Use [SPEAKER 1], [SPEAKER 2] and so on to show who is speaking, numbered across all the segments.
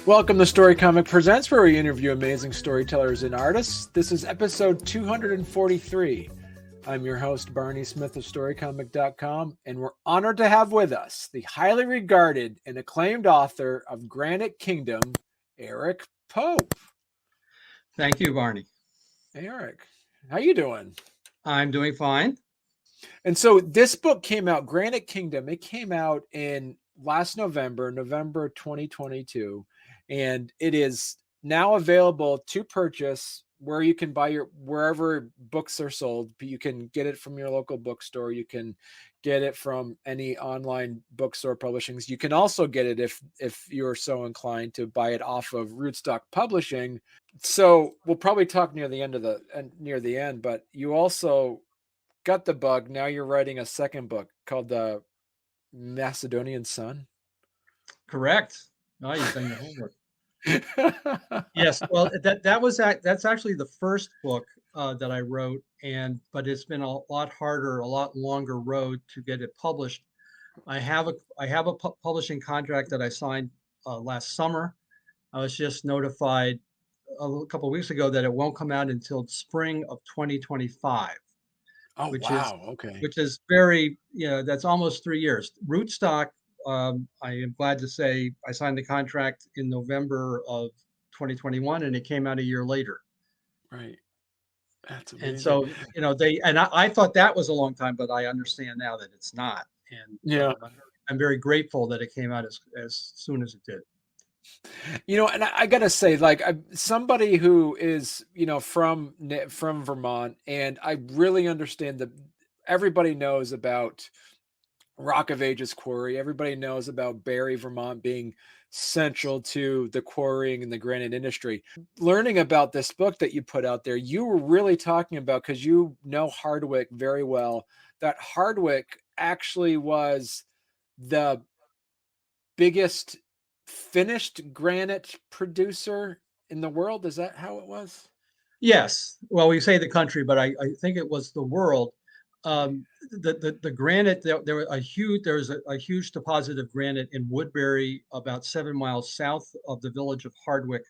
[SPEAKER 1] Welcome to Storycomic Presents, where we interview amazing storytellers and artists. This is episode 243. I'm your host, Barney Smith of Storycomic.com, and we're honored to have with us the highly regarded and acclaimed author of Granite Kingdom, Eric Pope.
[SPEAKER 2] Thank you, Barney.
[SPEAKER 1] Hey, Eric. How you doing?
[SPEAKER 2] I'm doing fine.
[SPEAKER 1] And so this book came out, Granite Kingdom. It came out in last November 2022. And it is now available to purchase where you can buy wherever books are sold. You can get it from your local bookstore. You can get it from any online bookstore publishings. You can also get it if you're so inclined to buy it off of Rootstock Publishing. So we'll probably talk near the end, but you also got the bug. Now you're writing a second book called The Macedonian Sun.
[SPEAKER 2] Correct. Oh, you've done your homework. Yes. Well, that's actually the first book that I wrote, but it's been a lot harder, a lot longer road to get it published. I have a publishing contract that I signed last summer. I was just notified a couple of weeks ago that it won't come out until spring of 2025.
[SPEAKER 1] Oh, wow. Okay.
[SPEAKER 2] Which is very, that's almost 3 years. Rootstock, I am glad to say I signed the contract in November of 2021, and it came out a year later.
[SPEAKER 1] Right. That's amazing.
[SPEAKER 2] And so, I thought that was a long time, but I understand now that it's not. And
[SPEAKER 1] yeah,
[SPEAKER 2] I'm very grateful that it came out as soon as it did.
[SPEAKER 1] And I gotta say, like, somebody who is, from Vermont, and I really understand that everybody knows about Rock of Ages quarry. Everybody knows about Barre, Vermont being central to the quarrying and the granite industry. Learning about this book that you put out there, you were really talking about, because you know Hardwick very well, that Hardwick actually was the biggest finished granite producer in the world. Is that how it was?
[SPEAKER 2] Yes. Well, we say the country, but I think it was the world. The granite, there was a huge deposit of granite in Woodbury, about 7 miles south of the village of Hardwick.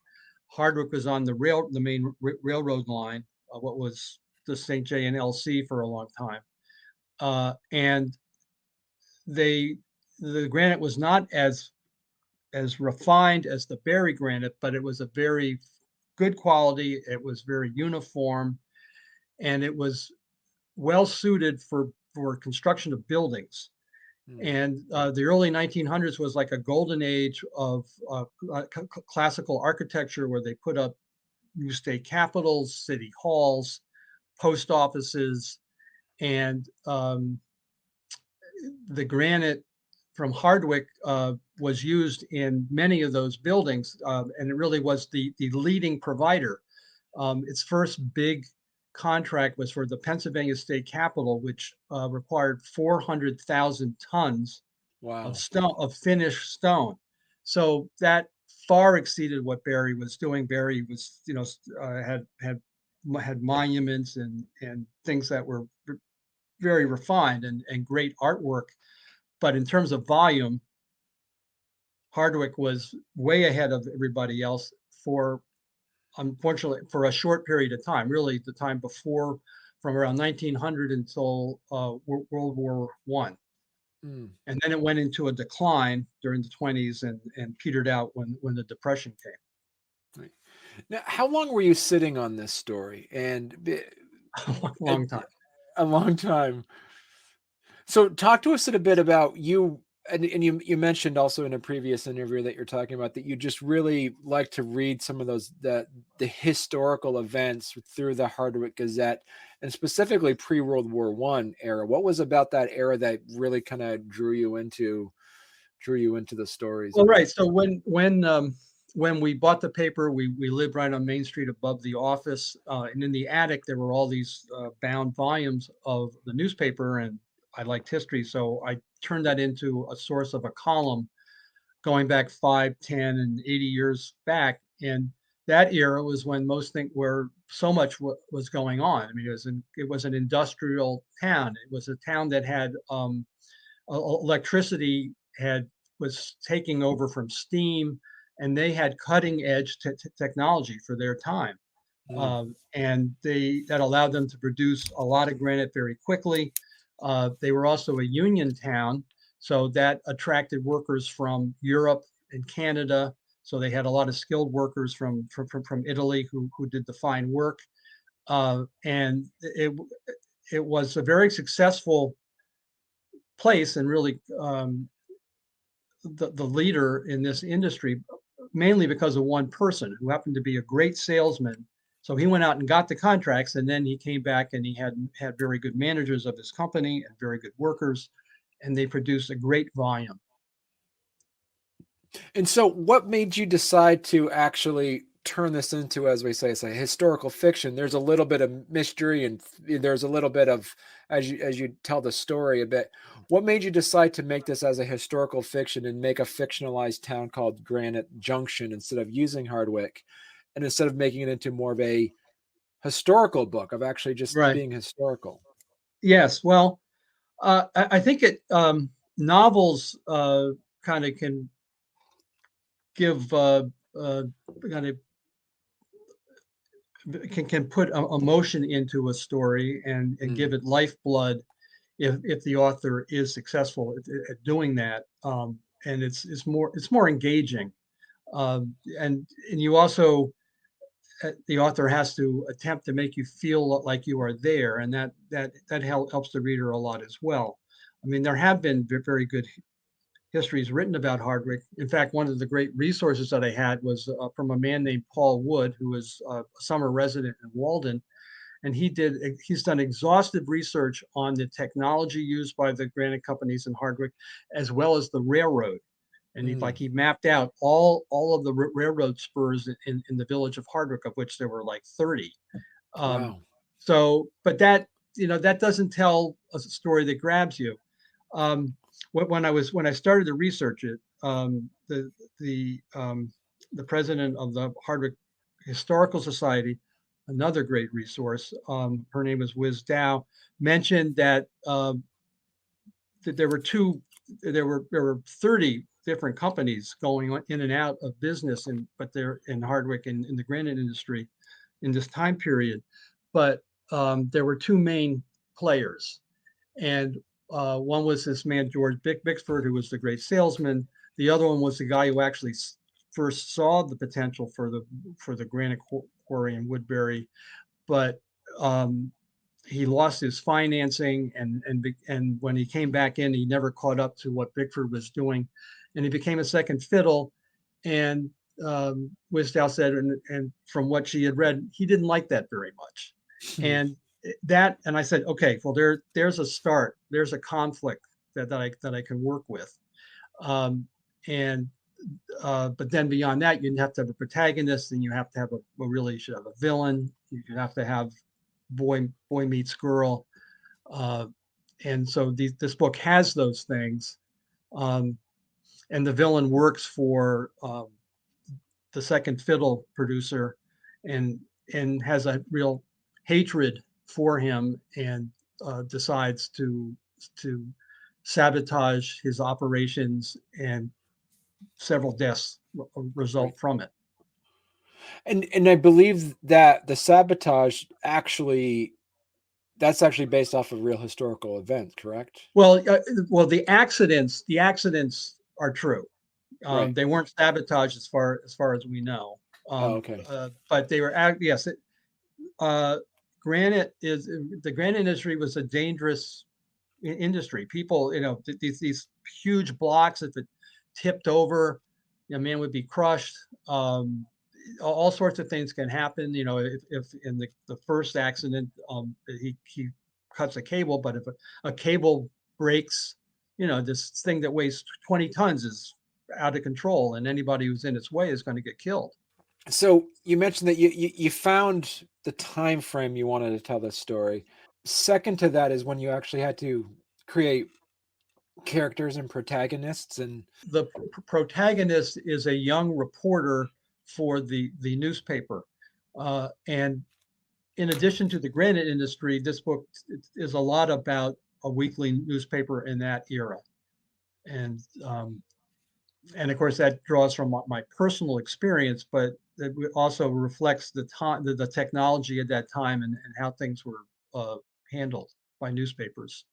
[SPEAKER 2] Hardwick was on the main railroad line, what was the St. J and LC for a long time, and the granite was not as refined as the Barre granite, but it was a very good quality. It was very uniform, and it was well suited for construction of buildings. And the early 1900s was like a golden age of classical architecture, where they put up new state capitals, city halls, post offices, and the granite from Hardwick was used in many of those buildings, and it really was the leading provider. Its first big contract was for the Pennsylvania State Capitol, which required 400,000 tons of finished stone. So that far exceeded what Barre was doing. Barre was, had monuments and things that were very refined and great artwork. But in terms of volume, Hardwick was way ahead of everybody else unfortunately, for a short period of time, really the time before, from around 1900 until World War I. And then it went into a decline during the 20s and petered out when the Depression came.
[SPEAKER 1] Right. Now, how long were you sitting on this story? And
[SPEAKER 2] a long time.
[SPEAKER 1] A long time. So talk to us a bit about you. And you mentioned also in a previous interview that you're talking about that you just really like to read some of those, the historical events through the Hardwick Gazette, and specifically pre-World War I era. What was about that era that really kind of drew you into the stories?
[SPEAKER 2] Well, right. So when we bought the paper, we lived right on Main Street above the office, and in the attic there were all these bound volumes of the newspaper, and I liked history, so I turned that into a source of a column going back 5, 10, and 80 years back. And that era was when most things were so much was going on. I mean, it was an industrial town. It was a town that had electricity was taking over from steam, and they had cutting edge technology for their time.
[SPEAKER 1] Mm.
[SPEAKER 2] And that allowed them to produce a lot of granite very quickly. They were also a union town, so that attracted workers from Europe and Canada. So they had a lot of skilled workers from Italy who did the fine work. And it was a very successful place, and really the leader in this industry, mainly because of one person who happened to be a great salesman. So he went out and got the contracts, and then he came back and he had very good managers of his company and very good workers, and they produced a great volume.
[SPEAKER 1] And so what made you decide to actually turn this into, as we say, it's a historical fiction? There's a little bit of mystery, and there's a little bit of, as you tell the story a bit, what made you decide to make this as a historical fiction and make a fictionalized town called Granite Junction instead of using Hardwick, and instead of making it into more of a historical book of actually just
[SPEAKER 2] Right.
[SPEAKER 1] being historical?
[SPEAKER 2] Yes. Well, I think novels kind of can give kind of can put emotion into a story and
[SPEAKER 1] Mm.
[SPEAKER 2] give it lifeblood if the author is successful at doing that. And it's more engaging. And you also, the author has to attempt to make you feel like you are there, and that helps the reader a lot as well. I mean, there have been very good histories written about Hardwick. In fact, one of the great resources that I had was from a man named Paul Wood, who was a summer resident in Walden, and he's done exhaustive research on the technology used by the granite companies in Hardwick, as well as the railroad. And
[SPEAKER 1] Mm.
[SPEAKER 2] he mapped out all of the railroad spurs in the village of Hardwick, of which there were like 30. Um,
[SPEAKER 1] Wow.
[SPEAKER 2] so, but that, that doesn't tell a story that grabs you. Um, when I started to research it, the president of the Hardwick Historical Society, another great resource, her name is Wiz Dow, mentioned that that there were 30 different companies going in and out of business, but they're in Hardwick and in the granite industry in this time period. But there were two main players, and one was this man George Bixford, who was the great salesman. The other one was the guy who actually first saw the potential for the granite quarry in Woodbury, but he lost his financing, and when he came back in, he never caught up to what Bickford was doing, and he became a second fiddle. And Wisdow said, and from what she had read, he didn't like that very much. And I said, okay, well, there's a start. There's a conflict that I can work with. And but then beyond that, you have to have a protagonist, and you have to have you should have a villain. You have to have boy meets girl, and so this book has those things. And the villain works for the second fiddle producer, and has a real hatred for him, and decides to sabotage his operations, and several deaths
[SPEAKER 1] Right.
[SPEAKER 2] result from it.
[SPEAKER 1] And I believe that the sabotage that's actually based off of real historical events, correct?
[SPEAKER 2] Well, the accidents are true.
[SPEAKER 1] Right.
[SPEAKER 2] They weren't sabotaged as far as we know.
[SPEAKER 1] Oh, okay.
[SPEAKER 2] But they were, yes. Granite is the granite industry was a dangerous industry. People, these huge blocks, if it tipped over, a man would be crushed. All sorts of things can happen. If in the first accident, he cuts a cable, but if a cable breaks, this thing that weighs 20 tons is out of control, and anybody who's in its way is going to get killed.
[SPEAKER 1] So you mentioned that you found the time frame you wanted to tell this story. Second to that is when you actually had to create characters and protagonists. And
[SPEAKER 2] The protagonist is a young reporter for the newspaper, and in addition to the granite industry, this book is a lot about a weekly newspaper in that era. And And of course, that draws from my personal experience, but it also reflects the time, the technology at that time, and how things were handled by newspapers.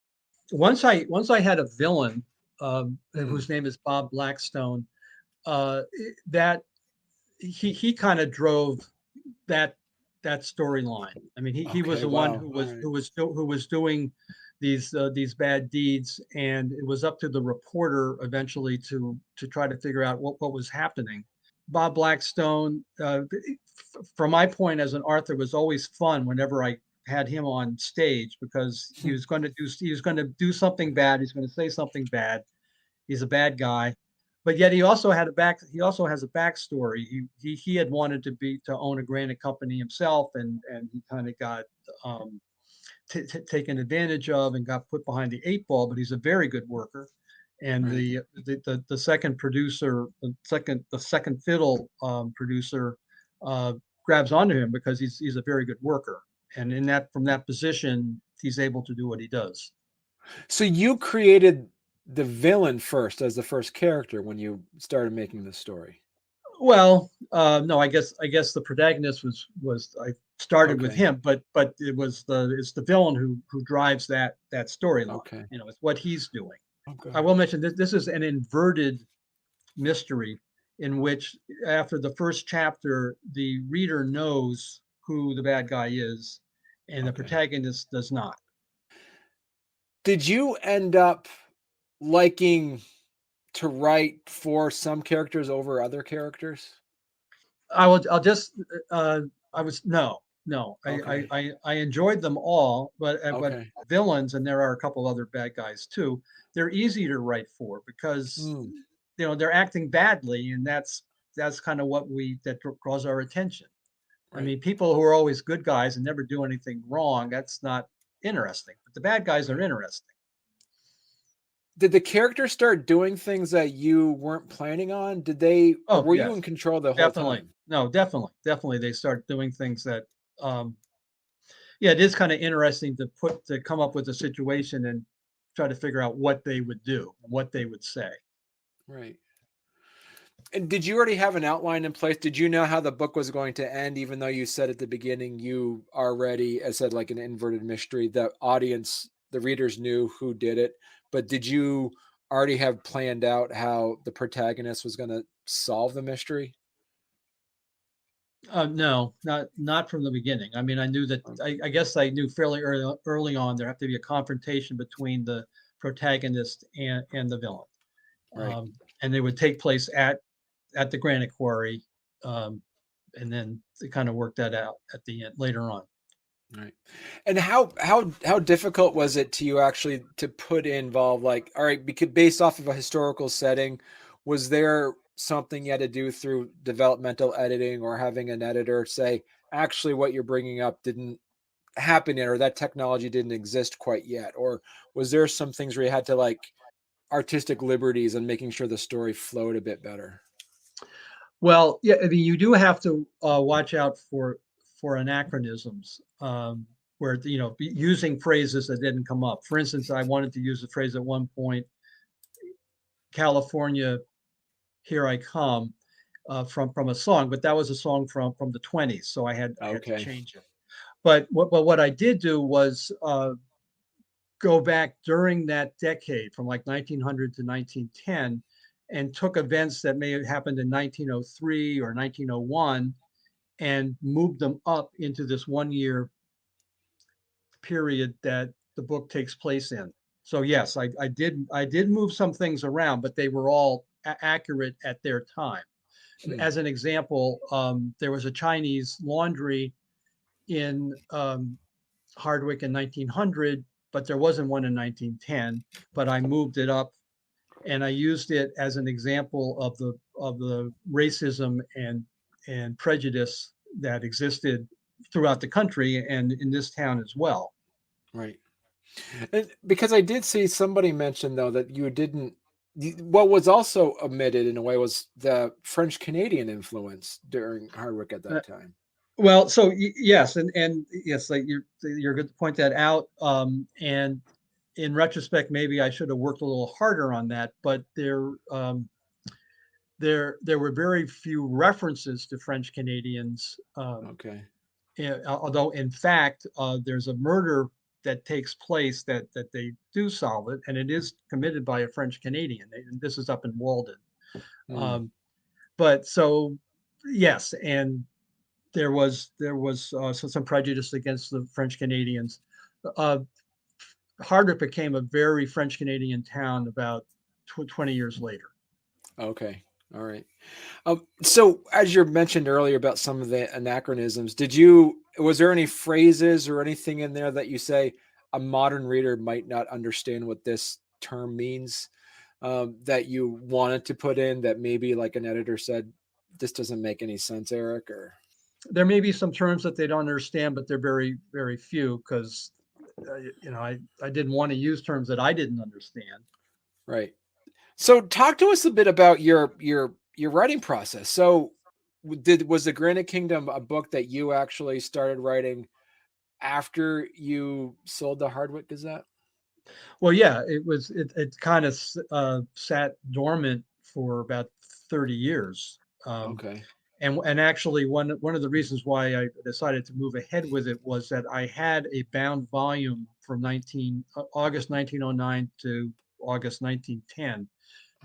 [SPEAKER 2] Once I had a villain
[SPEAKER 1] Hmm.
[SPEAKER 2] whose name is Bob Blackstone. That he kind of drove that that storyline. I mean, he was
[SPEAKER 1] Okay.
[SPEAKER 2] the one
[SPEAKER 1] Wow. All right.
[SPEAKER 2] who was doing these bad deeds, and it was up to the reporter eventually to try to figure out what was happening. Bob Blackstone, from my point as an author, was always fun whenever I had him on stage because he was going to do something bad. He's going to say something bad. He's a bad guy, but yet he also has a backstory. He had wanted to own a granite company himself, and he kind of got um, taken advantage of and got put behind the eight ball. But he's a very good worker. And
[SPEAKER 1] Right.
[SPEAKER 2] the second producer, the second fiddle producer, uh, grabs onto him because he's a very good worker. And in that from that position, he's able to do what he does.
[SPEAKER 1] So you created the villain first as the first character when you started making the story.
[SPEAKER 2] Well, no, I guess the protagonist was I started with
[SPEAKER 1] Okay.
[SPEAKER 2] him, but it's the villain who drives that storyline.
[SPEAKER 1] Okay.
[SPEAKER 2] You know, it's what he's doing. I
[SPEAKER 1] Okay.
[SPEAKER 2] will mention this is an inverted mystery in which after the first chapter, the reader knows who the bad guy is, and the
[SPEAKER 1] Okay.
[SPEAKER 2] protagonist does not.
[SPEAKER 1] Did you end up liking to write for some characters over other characters?
[SPEAKER 2] I'll just I was no no
[SPEAKER 1] Okay.
[SPEAKER 2] I enjoyed them all, but
[SPEAKER 1] Okay.
[SPEAKER 2] villains, and there are a couple other bad guys too. They're easy to write for because
[SPEAKER 1] Mm,
[SPEAKER 2] they're acting badly, and that's kind of what we that draws our attention. I
[SPEAKER 1] right.
[SPEAKER 2] mean, people who are always good guys and never do anything wrong, that's not interesting. But the bad guys are
[SPEAKER 1] Right.
[SPEAKER 2] interesting.
[SPEAKER 1] Did the characters start doing things that you weren't planning on? Did they, or
[SPEAKER 2] Oh
[SPEAKER 1] were you in
[SPEAKER 2] yes,
[SPEAKER 1] control the whole
[SPEAKER 2] definitely.
[SPEAKER 1] time?
[SPEAKER 2] No, definitely. They start doing things that um, yeah, it is kind of interesting to come up with a situation and try to figure out what they would do, what they would say.
[SPEAKER 1] Right. And did you already have an outline in place? Did you know how the book was going to end, even though you said at the beginning you already, as said, like an inverted mystery, the audience, the readers knew who did it. But did you already have planned out how the protagonist was going to solve the mystery?
[SPEAKER 2] No, not from the beginning. I mean, I knew that. I guess I knew fairly early on there have to be a confrontation between the protagonist and the villain,
[SPEAKER 1] Right.
[SPEAKER 2] and they would take place at the granite quarry, um, and then they kind of worked that out at the end later on.
[SPEAKER 1] Right. And how difficult was it to you actually to put involve, like, all right, because based off of a historical setting, was there something you had to do through developmental editing or having an editor say, actually what you're bringing up didn't happen yet, or that technology didn't exist quite yet? Or was there some things where you had to like artistic liberties and making sure the story flowed a bit better?
[SPEAKER 2] Well, yeah, I mean, you do have to watch out for anachronisms, where using phrases that didn't come up. For instance, I wanted to use the phrase at one point, "California, here I come," from a song, but that was a song from the 20s, so I had to
[SPEAKER 1] Okay.
[SPEAKER 2] change it. But what I did do was go back during that decade from like 1900 to 1910 and took events that may have happened in 1903 or 1901 and moved them up into this 1 year period that the book takes place in. So yes, I did move some things around, but they were all accurate at their time.
[SPEAKER 1] Hmm.
[SPEAKER 2] As an example, there was a Chinese laundry in Hardwick in 1900, but there wasn't one in 1910. But I moved it up, and I used it as an example of the racism and prejudice that existed throughout the country and in this town as well.
[SPEAKER 1] Right. And because I did see somebody mention though that you didn't, what was also omitted in a way was the French Canadian influence during Hardwick at
[SPEAKER 2] Uh,
[SPEAKER 1] that time.
[SPEAKER 2] well, so yes, and yes, like you're good to point that out. And in retrospect, maybe I should have worked a little harder on that. But there were very few references to French Canadians.
[SPEAKER 1] Okay.
[SPEAKER 2] Although in fact, there's a murder that takes place that they do solve it, and it is committed by a French Canadian. And this is up in Walden.
[SPEAKER 1] Hmm.
[SPEAKER 2] Um, but so yes, and there was some prejudice against the French Canadians. Uh, Hardwick became a very French Canadian town about 20 years later.
[SPEAKER 1] Okay. All right. So as you mentioned earlier about some of the anachronisms, was there any phrases or anything in there that you say a modern reader might not understand what this term means, that you wanted to put in that maybe like an editor said, this doesn't make any sense, Eric, or
[SPEAKER 2] There may be some terms that they don't understand, but they're very, very few because, I didn't want to use terms that I didn't understand.
[SPEAKER 1] right. So talk to us a bit about your writing process. So was the Granite Kingdom a book that you actually started writing after you sold the Hardwick Gazette?
[SPEAKER 2] Well, yeah, it kind of sat dormant for about 30 years. Um,
[SPEAKER 1] Okay.
[SPEAKER 2] and actually, one of the reasons why I decided to move ahead with it was that I had a bound volume from August 1909 to August 1910.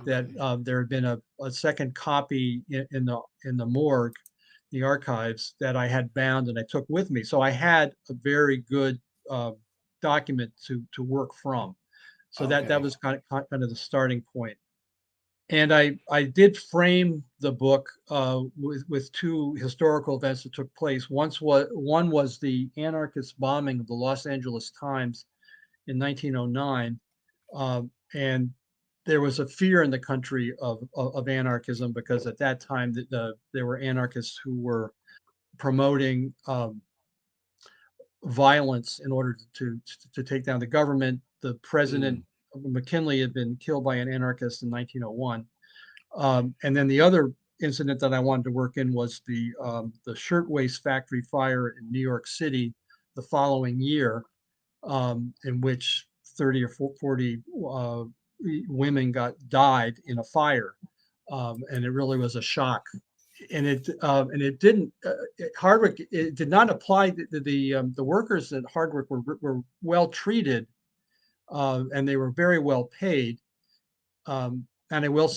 [SPEAKER 2] That
[SPEAKER 1] Okay.
[SPEAKER 2] there had been a second copy in the morgue, the archives that I had bound and I took with me. So I had a very good uh, document to work from. So that
[SPEAKER 1] Okay.
[SPEAKER 2] was kind of the starting point. And I did frame the book with two historical events that took place. One was the anarchist bombing of the Los Angeles Times in 1909, and there was a fear in the country of anarchism because at that time there were anarchists who were promoting violence in order to take down the government. The president
[SPEAKER 1] Mm,
[SPEAKER 2] McKinley had been killed by an anarchist in 1901. And then the other incident that I wanted to work in was the shirtwaist factory fire in New York City the following year, in which 30 or 40 women died in a fire, and it really was a shock. And it didn't Hardwick. It did not apply. The workers at Hardwick were well treated, and they were very well paid. And I will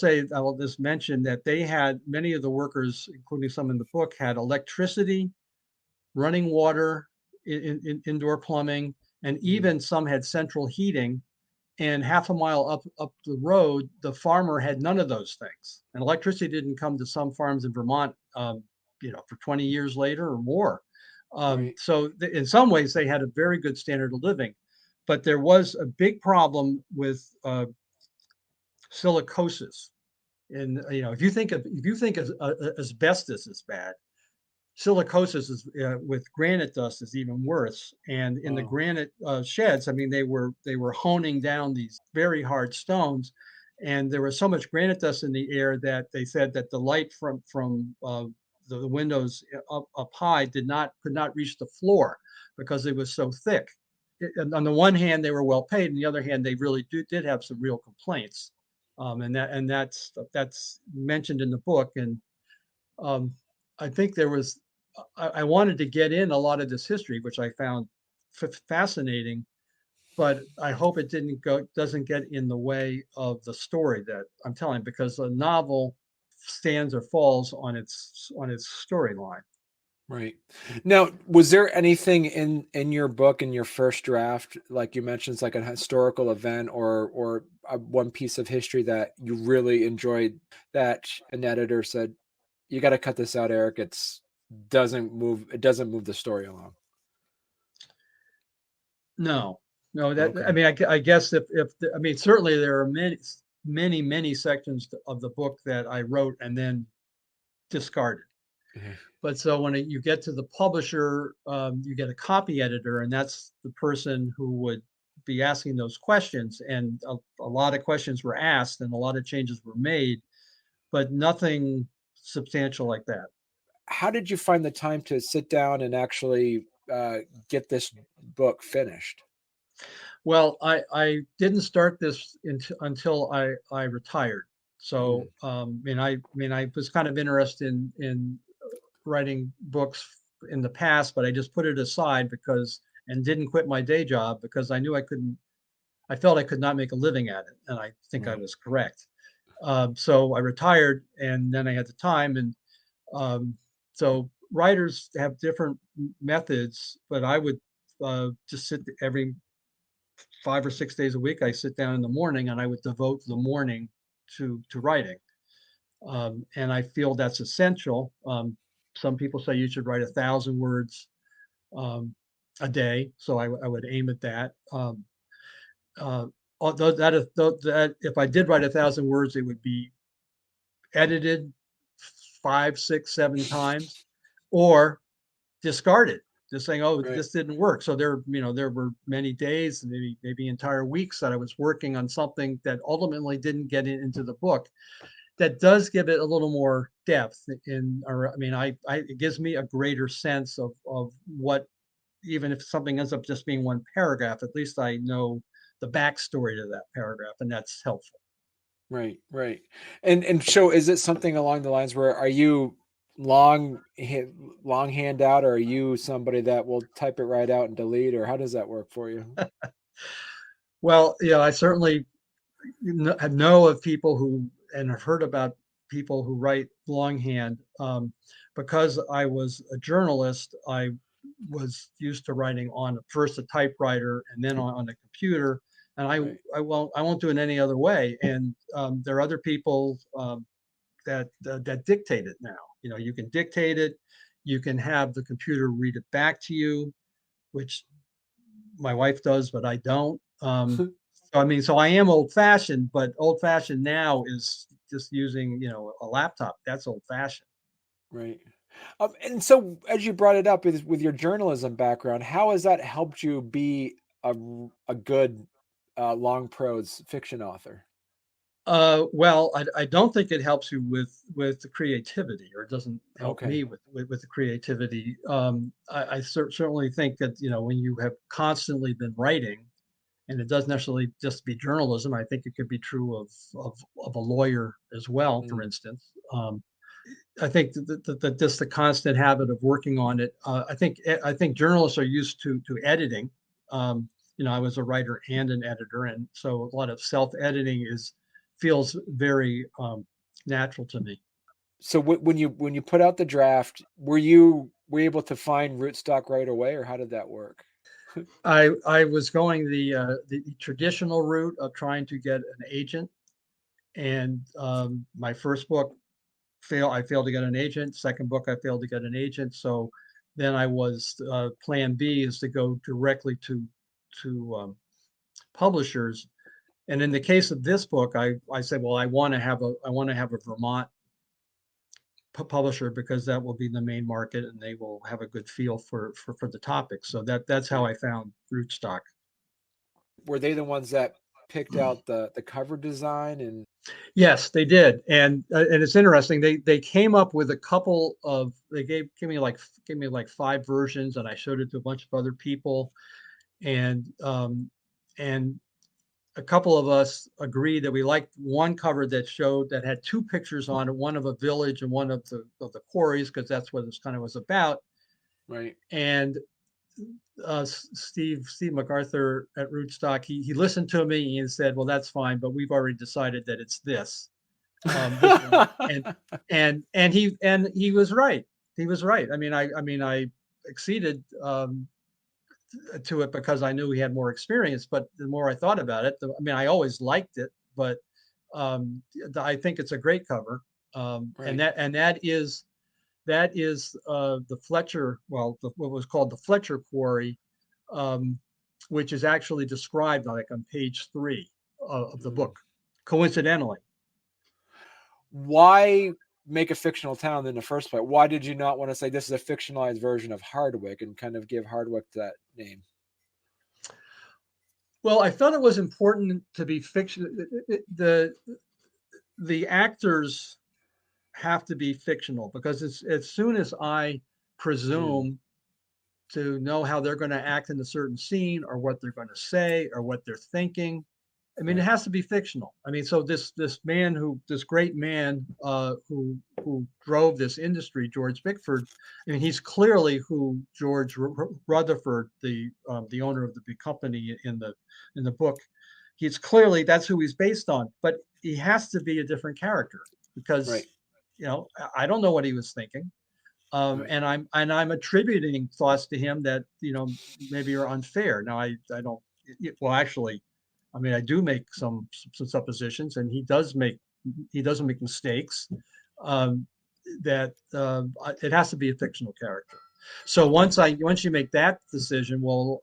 [SPEAKER 2] just mention that they had many of the workers, including some in the book, had electricity, running water, indoor plumbing, and
[SPEAKER 1] mm,
[SPEAKER 2] even some had central heating. And half a mile up the road, the farmer had none of those things. And electricity didn't come to some farms in Vermont, for 20 years later or more.
[SPEAKER 1] right.
[SPEAKER 2] In some ways, they had a very good standard of living, but there was a big problem with silicosis. And if you think of asbestos is bad, silicosis is with granite dust is even worse. And in the
[SPEAKER 1] Oh,
[SPEAKER 2] granite sheds, I mean, they were honing down these very hard stones, and there was so much granite dust in the air that they said that the light from the windows up high could not reach the floor because it was so thick. And on the one hand, they were well paid, and the other hand, they really did have some real complaints, and that's mentioned in the book. And um, I think I wanted to get in a lot of this history, which I found fascinating, but I hope it doesn't get in the way of the story that I'm telling, because a novel stands or falls on its storyline.
[SPEAKER 1] right. Now, was there anything in your book in your first draft, like you mentioned, it's like a historical event or one piece of history that you really enjoyed that an editor said, you got to cut this out, Eric. It doesn't move the story along.
[SPEAKER 2] No, no, that I
[SPEAKER 1] Okay.
[SPEAKER 2] mean, I guess I mean, certainly there are many sections of the book that I wrote and then discarded.
[SPEAKER 1] Okay.
[SPEAKER 2] But so when you get to the publisher, you get a copy editor, and that's the person who would be asking those questions. And a lot of questions were asked, and a lot of changes were made, but nothing substantial like that.
[SPEAKER 1] How did you find the time to sit down and actually get this book finished?
[SPEAKER 2] Well, I didn't start this until I retired. So, I was kind of interested in writing books in the past, but I just put it aside and didn't quit my day job because I knew I felt I could not make a living at it. And I think I
[SPEAKER 1] Right.
[SPEAKER 2] was correct. So I retired and then I had the time. And so writers have different methods, but I would just sit every 5 or 6 days a week. I sit down in the morning and I would devote the morning to writing. And I feel that's essential. Some people say you should write 1,000 words um, a day, so I would aim at that. Uh, Although that if I did write 1,000 words, it would be edited 5, 6, 7 times, or discarded. Just saying, oh,
[SPEAKER 1] Right.
[SPEAKER 2] this didn't work. So there were many days, maybe entire weeks that I was working on something that ultimately didn't get into the book. That does give it a little more depth or it gives me a greater sense of what, even if something ends up just being one paragraph, at least I know the backstory to that paragraph, and that's helpful.
[SPEAKER 1] Right, right. And so is it something along the lines where are you long hand out, or are you somebody that will type it right out and delete, or how does that work for you?
[SPEAKER 2] Well, yeah, I certainly know of people who and have heard about people who write longhand. Because I was a journalist, I was used to writing on first a typewriter and then on a computer, and
[SPEAKER 1] Right.
[SPEAKER 2] I won't do it any other way. And there are other people that dictate it now. You can dictate it, you can have the computer read it back to you, which my wife does, but I don't. So I am old fashioned, but old fashioned now is just using, a laptop. That's old fashioned.
[SPEAKER 1] Right. And so as you brought it up with your journalism background, how has that helped you be a good long prose fiction author?
[SPEAKER 2] Well, I don't think it helps you with the creativity, or it doesn't help
[SPEAKER 1] Okay.
[SPEAKER 2] me with the creativity. I certainly think that, when you have constantly been writing, and it doesn't necessarily just be journalism. I think it could be true of a lawyer as well, for
[SPEAKER 1] Mm,
[SPEAKER 2] instance. I think that just the constant habit of working on it. I think journalists are used to editing. I was a writer and an editor, and so a lot of self-editing feels very natural to me.
[SPEAKER 1] so when you put out the draft, were you able to find rootstock right away, or how did that work?
[SPEAKER 2] I was going the traditional route of trying to get an agent, and my first book I failed to get an agent. Second book, I failed to get an agent. So then I was plan B is to go directly to publishers. And in the case of this book, I said, well, I want to have a Vermont publisher, because that will be the main market and they will have a good feel for the topic. So that's how
[SPEAKER 1] Right.
[SPEAKER 2] I found Rootstock.
[SPEAKER 1] Were they the ones that picked out the cover design and
[SPEAKER 2] Yes, they did, and it's interesting. They came up with a couple of they gave me like 5 versions, and I showed it to a bunch of other people, and and a couple of us agreed that we liked one cover that had 2 pictures on it, one of a village and one of the quarries, because that's what this kind of was about.
[SPEAKER 1] right?
[SPEAKER 2] And Steve MacArthur at Rootstock, he listened to me and said, "Well, that's fine, but we've already decided that it's this one." And he was right. He was right. I acceded to it because I knew he had more experience. But the more I thought about it, I always liked it, but I think it's a great cover. And
[SPEAKER 1] Right.
[SPEAKER 2] that is the Fletcher, what was called the Fletcher quarry, um, which is actually described like on page 3 of the
[SPEAKER 1] Mm.
[SPEAKER 2] book, coincidentally.
[SPEAKER 1] Why make a fictional town in the first place? Why did you not want to say this is a fictionalized version of Hardwick and kind of give Hardwick that name?
[SPEAKER 2] Well, I felt it was important to be fiction. The actors have to be fictional, because as soon as I
[SPEAKER 1] Mm.
[SPEAKER 2] presume to know how they're going to act in a certain scene, or what they're going to say, or what they're thinking, I mean, it
[SPEAKER 1] Right.
[SPEAKER 2] has to be fictional. I mean, so this great man who drove this industry, George Bickford. I mean, he's clearly who George Rutherford, the owner of the big company in the book, he's clearly that's who he's based on. But he has to be a different character
[SPEAKER 1] Right.
[SPEAKER 2] because, I don't know what he was thinking.
[SPEAKER 1] Right.
[SPEAKER 2] And I'm attributing thoughts to him that maybe are unfair. Now I don't. Well, actually, I mean I do make some suppositions, and he doesn't make mistakes. Um, that it has to be a fictional character. So once you make that decision, well,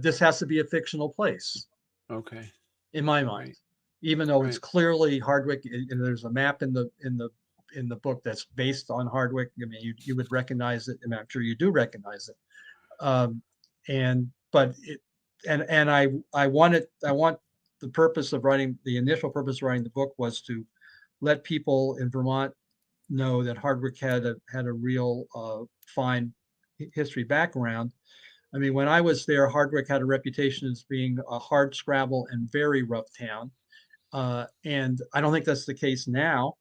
[SPEAKER 2] this has to be a fictional place
[SPEAKER 1] Okay.
[SPEAKER 2] in my mind,
[SPEAKER 1] Right.
[SPEAKER 2] even though it's
[SPEAKER 1] Right.
[SPEAKER 2] clearly Hardwick. And there's a map in the book that's based on Hardwick. I mean, you would recognize it, and I'm sure you do recognize it. Um, and but it and I want the initial purpose of writing the book was to let people in Vermont know that Hardwick had a real fine history background. I mean, when I was there, Hardwick had a reputation as being a hard scrabble and very rough town. And I don't think that's the case now,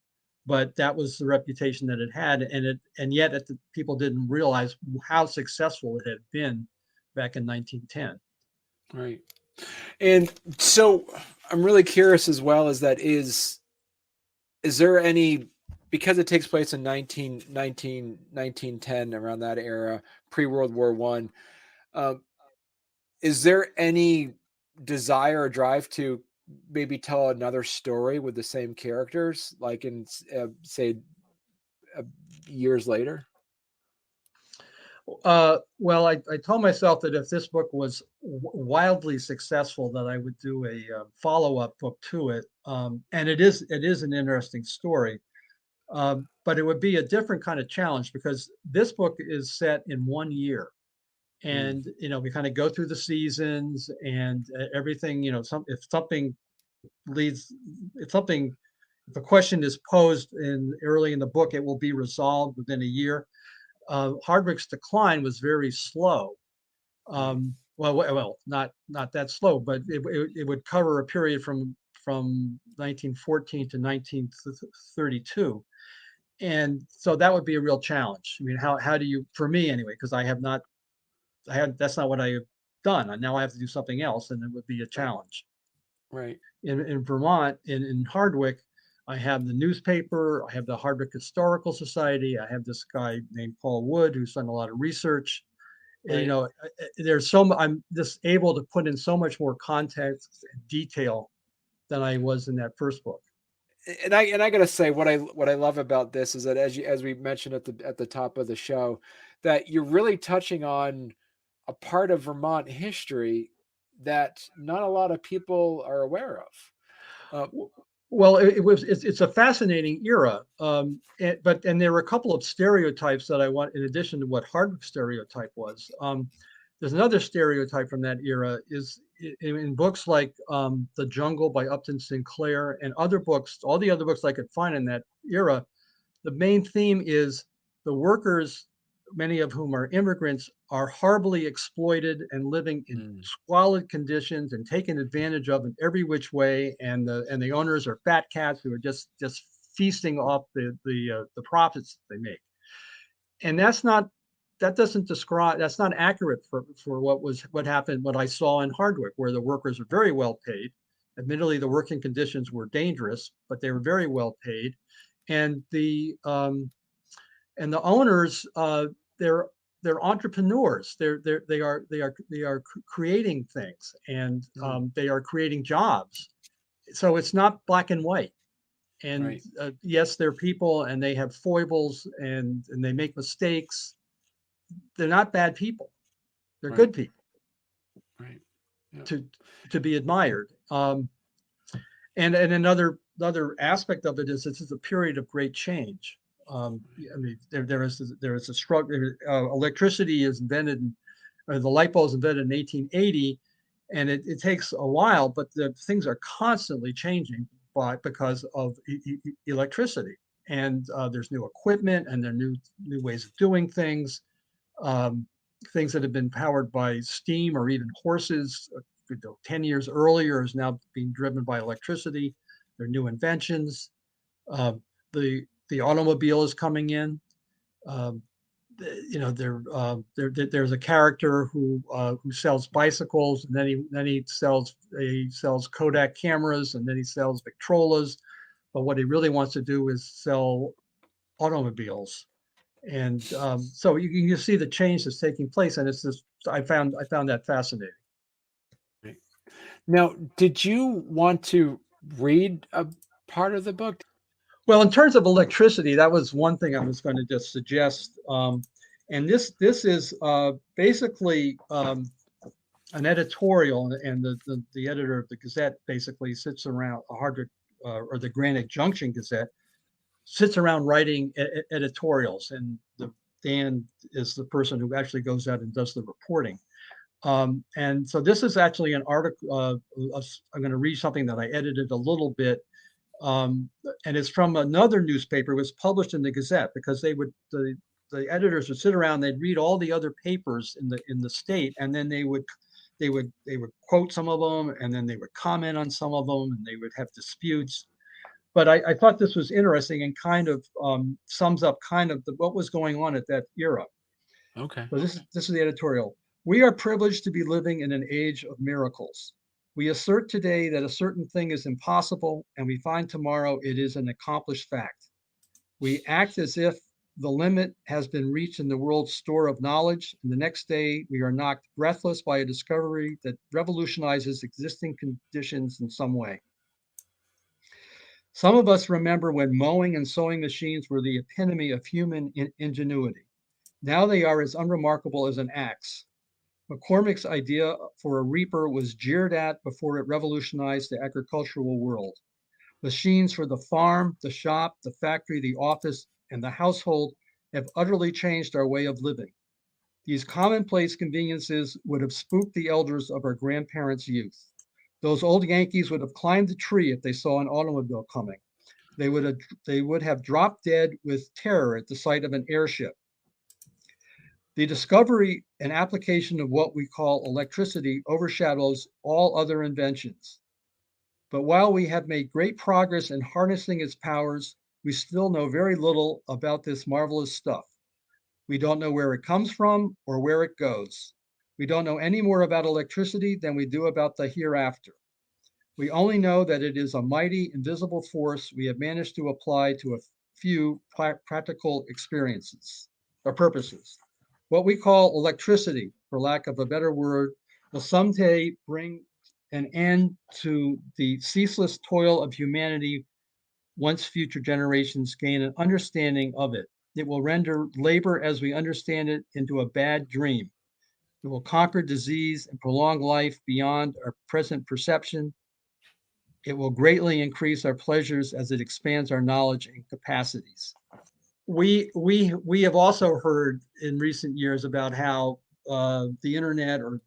[SPEAKER 2] but that was the reputation that it had, and yet people didn't realize how successful it had been back in 1910.
[SPEAKER 1] Right. And so I'm really curious as well as that is there any, because it takes place in 1910 around that era, pre-World War One, is there any desire or drive to maybe tell another story with the same characters, like in say uh, years later?
[SPEAKER 2] Well, I told myself that if this book was wildly successful, that I would do a follow-up book to it. And it is an interesting story. But it would be a different kind of challenge because this book is set in 1 year.
[SPEAKER 1] Mm,
[SPEAKER 2] And we kind of go through the seasons and everything. Leads if something if a question is posed early in the book, it will be resolved within a year. Hardwick's decline was very slow.
[SPEAKER 1] right.
[SPEAKER 2] Well, not that slow, but it would cover a period from 1914 to 1932. And so that would be a real challenge. I mean, how do you, for me anyway, because that's not what I have done. And now I have to do something else, and it would be a
[SPEAKER 1] Right.
[SPEAKER 2] challenge.
[SPEAKER 1] Right.
[SPEAKER 2] In Vermont, in Hardwick, I have the newspaper, I have the Hardwick Historical Society, I have this guy named Paul Wood who's done a lot of research. And,
[SPEAKER 1] Right.
[SPEAKER 2] I'm just able to put in so much more context and detail than I was in that first book.
[SPEAKER 1] And I gotta say what I love about this is that as we mentioned at the top of the show, that you're really touching on a part of Vermont history that not a lot of people are aware of.
[SPEAKER 2] Well, it's a fascinating era, and there were a couple of stereotypes that I want in addition to what Hardwick's stereotype was. There's another stereotype from that era is in books like The Jungle by Upton Sinclair and other books, all the other books I could find in that era. The main theme is the workers, many of whom are immigrants, are horribly exploited and living in
[SPEAKER 1] Mm,
[SPEAKER 2] squalid conditions and taken advantage of in every which way. And the owners are fat cats who are just feasting off the profits that they make. And that's not accurate for what I saw in Hardwick, where the workers are very well paid. Admittedly, the working conditions were dangerous, but they were very well paid. And the owners, they're entrepreneurs. They are creating things, and
[SPEAKER 1] mm,
[SPEAKER 2] they are creating jobs. So it's not black and white. And
[SPEAKER 1] right.
[SPEAKER 2] yes, they're people, and they have foibles, and they make mistakes. They're not bad people. They're
[SPEAKER 1] Right.
[SPEAKER 2] good people
[SPEAKER 1] Right. Yeah.
[SPEAKER 2] to to be admired. And another aspect of it is this is a period of great change. I mean, there is a struggle. Electricity is invented, the light bulb is invented in 1880, and it takes a while, but the things are constantly changing because of electricity. And there's new equipment, and there are new ways of doing things. Um, Things that have been powered by steam or even horses 10 years earlier is now being driven by electricity. There are new inventions. Uh, the automobile is coming in. There's a character who sells bicycles, and then he sells Kodak cameras, and then he sells Victrolas. But what he really wants to do is sell automobiles. And so you can see the change that's taking place, and it's just I found that fascinating.
[SPEAKER 1] Now, did you want to read a part of the book?
[SPEAKER 2] Well, in terms of electricity, that was one thing I was going to just suggest. And this is basically an editorial, and the editor of the Gazette basically sits around or the Granite Junction Gazette sits around writing editorials, and Dan is the person who actually goes out and does the reporting. And so this is actually an article. I'm going to read something that I edited a little bit. And it's from another newspaper. It was published in the Gazette, because the editors would sit around, they'd read all the other papers in the state, and then they would quote some of them, and then they would comment on some of them, and they would have disputes. But I thought this was interesting, and kind of sums up kind of what was going on at that era.
[SPEAKER 1] Okay.
[SPEAKER 2] So this is the editorial. We are privileged to be living in an age of miracles. We assert today that a certain thing is impossible, and we find tomorrow it is an accomplished fact. We act as if the limit has been reached in the world's store of knowledge, and the next day we are knocked breathless by a discovery that revolutionizes existing conditions in some way. Some of us remember when mowing and sewing machines were the epitome of human ingenuity. Now they are as unremarkable as an axe. McCormick's idea for a reaper was jeered at before it revolutionized the agricultural world. Machines for the farm, the shop, the factory, the office, and the household have utterly changed our way of living. These commonplace conveniences would have spooked the elders of our grandparents' youth. Those old Yankees would have climbed a tree if they saw an automobile coming. They would have dropped dead with terror at the sight of an airship. The discovery and application of what we call electricity overshadows all other inventions. But while we have made great progress in harnessing its powers, we still know very little about this marvelous stuff. We don't know where it comes from or where it goes. We don't know any more about electricity than we do about the hereafter. We only know that it is a mighty, invisible force we have managed to apply to a few practical experiences or purposes. What we call electricity, for lack of a better word, will someday bring an end to the ceaseless toil of humanity once future generations gain an understanding of it. It will render labor as we understand it into a bad dream. It will conquer disease and prolong life beyond our present perception. It will greatly increase our pleasures as it expands our knowledge and capacities. We have also heard in recent years about how the internet, or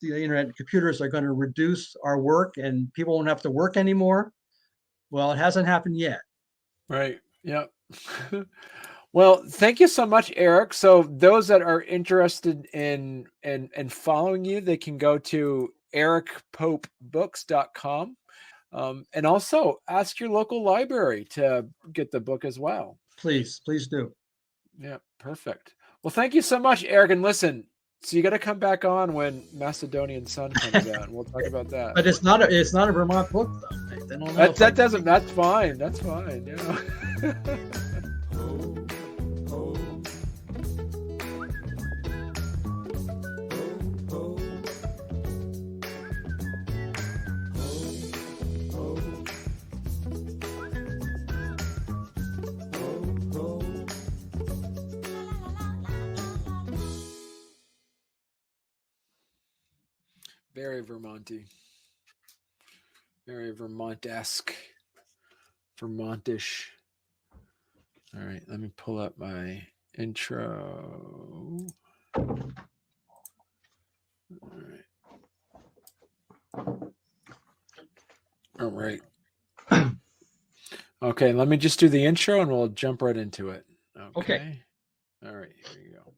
[SPEAKER 2] the internet and computers are going to reduce our work, and people won't have to work anymore. Well, it hasn't happened yet.
[SPEAKER 1] Right. Yeah. Well, thank you so much, Eric. So those that are interested in following you, they can go to ericpopebooks.com. And also ask your local library to get the book as well.
[SPEAKER 2] Please do.
[SPEAKER 1] Yeah, perfect. Well, thank you so much, Eric. And listen, so you got to come back on when Macedonian Sun comes out, and we'll talk about that.
[SPEAKER 2] But it's not a Vermont book, though.
[SPEAKER 1] That's fine. That's fine. Yeah. Very Vermonty. Very Vermont-esque. Vermontish. All right, let me pull up my intro. All right. Okay, let me just do the intro and we'll jump right into it. Okay. All right, here you go.